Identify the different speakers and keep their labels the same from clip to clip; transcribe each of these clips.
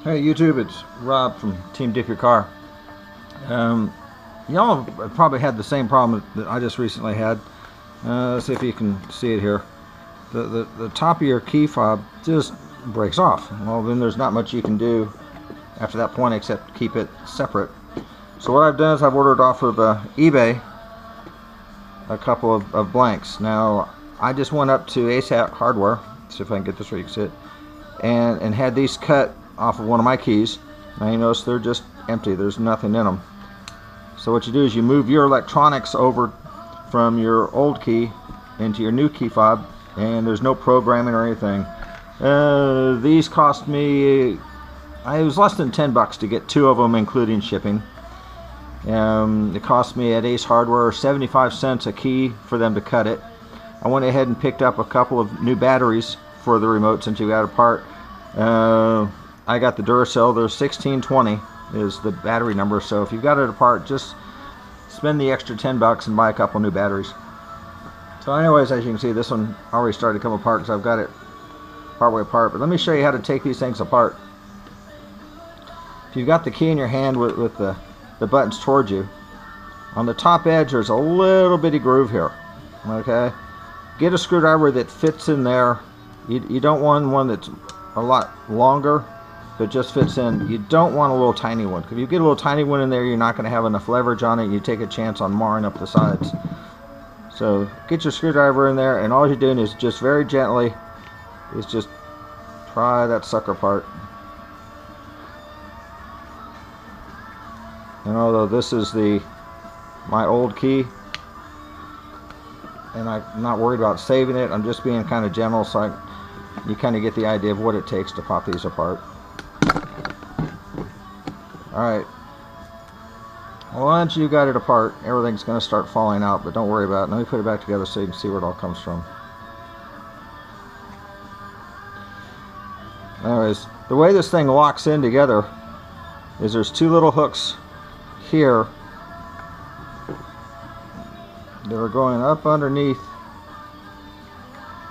Speaker 1: Hey YouTube, it's Rob from Team Dip Your Car. Y'all have probably had the same problem that I just recently had. Let's see if you can see it here. The top of your key fob just breaks off. Well, then there's not much you can do after that point except keep it separate. So what I've done is I've ordered off of eBay a couple of blanks. Now I just went up to ASAP Hardware, see if I can get this where you can see it, and had these cut off of one of my keys. Now you notice they're just empty, there's nothing in them. So what you do is you move your electronics over from your old key into your new key fob, and there's no programming or anything. These cost me, it was less than 10 bucks to get two of them including shipping. It cost me at Ace Hardware 75 cents a key for them to cut it. I went ahead and picked up a couple of new batteries for the remote since you got a part. I got the Duracell. There's 1620 is the battery number, so if you've got it apart, just spend the extra 10 bucks and buy a couple new batteries. So anyways, as you can see, this one already started to come apart because I've got it partway apart. But let me show you how to take these things apart. If you've got the key in your hand with the buttons towards you, on the top edge there's a little bitty groove here. Okay, get a screwdriver that fits in there. You don't want one that's a lot longer but just fits in. You don't want a little tiny one, because if you get a little tiny one in there, you're not going to have enough leverage on it. You take a chance on marring up the sides. So get your screwdriver in there, and all you're doing is just very gently is just pry that sucker apart. And although this is my old key, and I'm not worried about saving it, I'm just being kind of gentle so you kind of get the idea of what it takes to pop these apart. Alright, well, once you got it apart, everything's going to start falling out, but don't worry about it. Let me put it back together so you can see where it all comes from. Anyways, the way this thing locks in together is there's two little hooks here that are going up underneath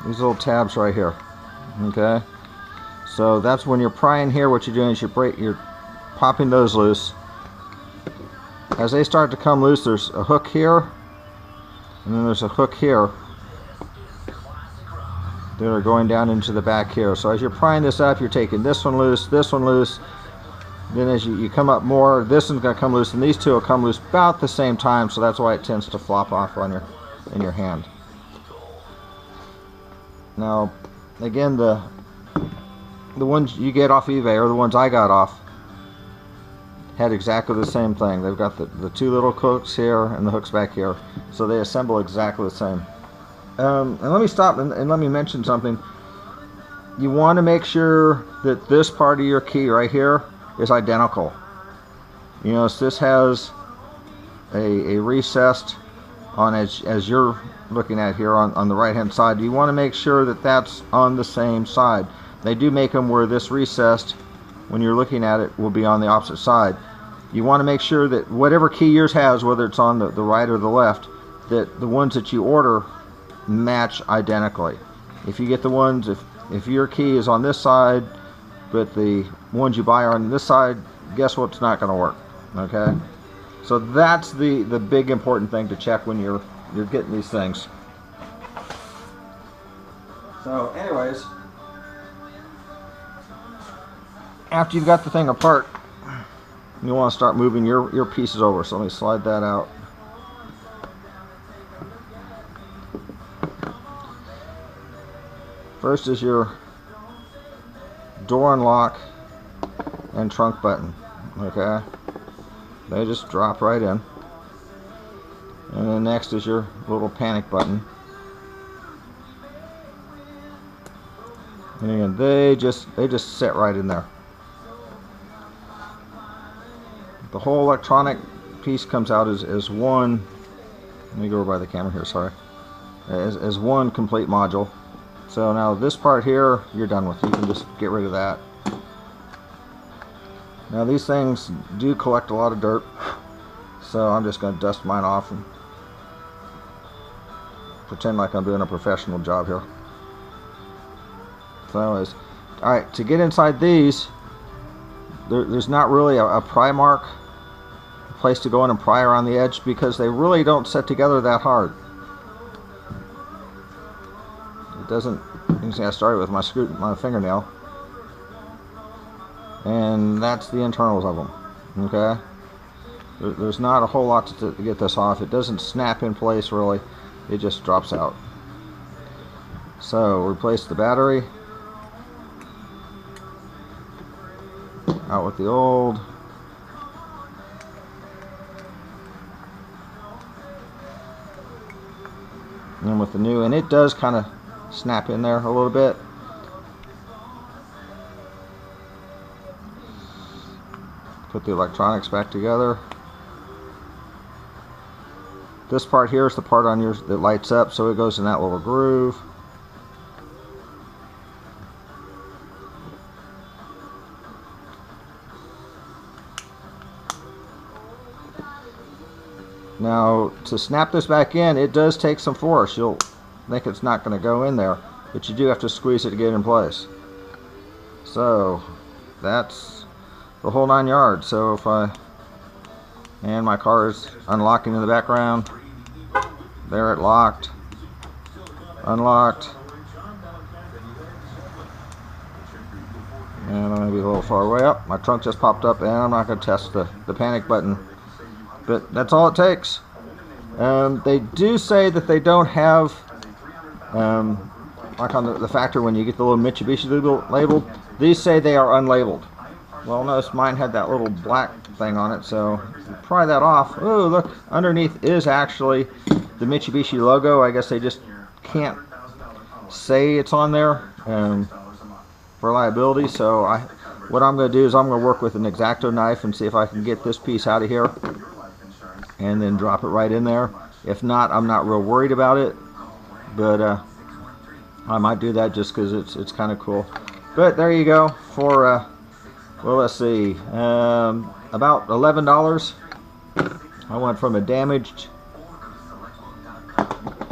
Speaker 1: these little tabs right here. Okay, so that's when you're prying here, what you're doing is you're popping those loose. As they start to come loose, there's a hook here, and then there's a hook here that are going down into the back here. So as you're prying this up, you're taking this one loose, then as you come up more, this one's going to come loose, and these two will come loose about the same time, so that's why it tends to flop off on in your hand. Now again, the ones you get off eBay, or the ones I got off, had exactly the same thing. They've got the two little hooks here and the hooks back here, so they assemble exactly the same. And let me stop and let me mention something. You want to make sure that this part of your key right here is identical. You know, so this has a recessed on as you're looking at here on the right hand side. You want to make sure that that's on the same side. They do make them where this recessed, when you're looking at it, will be on the opposite side. You want to make sure that whatever key yours has, whether it's on the right or the left, that the ones that you order match identically. If you get the ones, if your key is on this side but the ones you buy are on this side, guess what's not going to work. Okay, so that's the big important thing to check when you're getting these things. So anyways, after you've got the thing apart, you want to start moving your pieces over. So let me slide that out. First is your door unlock and trunk button. Okay, they just drop right in. And then next is your little panic button. And again, they just sit right in there. The whole electronic piece comes out as one. Let me go over by the camera here, sorry. As one complete module. So now this part here, you're done with. You can just get rid of that. Now these things do collect a lot of dirt, so I'm just going to dust mine off and pretend like I'm doing a professional job here. So anyways, alright, to get inside these, there's not really a pry mark, a place to go in and pry around the edge, because they really don't set together that hard. It doesn't. You can see I started with my fingernail, and that's the internals of them. Okay, there's not a whole lot to get this off. It doesn't snap in place really. It just drops out. So replace the battery. Out with the old. And then with the new, and it does kind of snap in there a little bit. Put the electronics back together. This part here is the part on yours that lights up, so it goes in that little groove. Now, to snap this back in, it does take some force. You'll think it's not going to go in there, but you do have to squeeze it to get in place. So, that's the whole 9 yards. So if and my car is unlocking in the background. There it locked. Unlocked. And I'm going to be a little far away up. My trunk just popped up, and I'm not going to test the panic button. But that's all it takes. They do say that they don't have, like on the factory when you get the little Mitsubishi label, these say they are unlabeled. Well, notice mine had that little black thing on it, so pry that off. Oh, look, underneath is actually the Mitsubishi logo. I guess they just can't say it's on there for liability. So what I'm going to do is I'm going to work with an X-Acto knife and see if I can get this piece out of here, and then drop it right in there. If not, I'm not real worried about it, but I might do that just because it's kind of cool. But there you go for well, let's see, about $11. I went from a damaged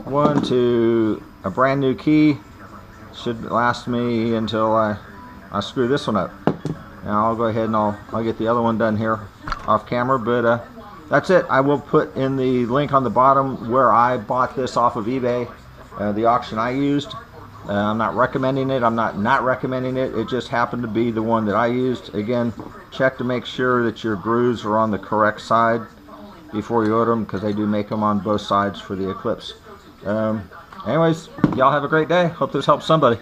Speaker 1: one to a brand new key. Should last me until I screw this one up. Now I'll go ahead and I'll get the other one done here off camera, but that's it. I will put in the link on the bottom where I bought this off of eBay, the auction I used. I'm not recommending it. I'm not recommending it. It just happened to be the one that I used. Again, check to make sure that your grooves are on the correct side before you order them, because they do make them on both sides for the Eclipse. Anyways, y'all have a great day. Hope this helps somebody.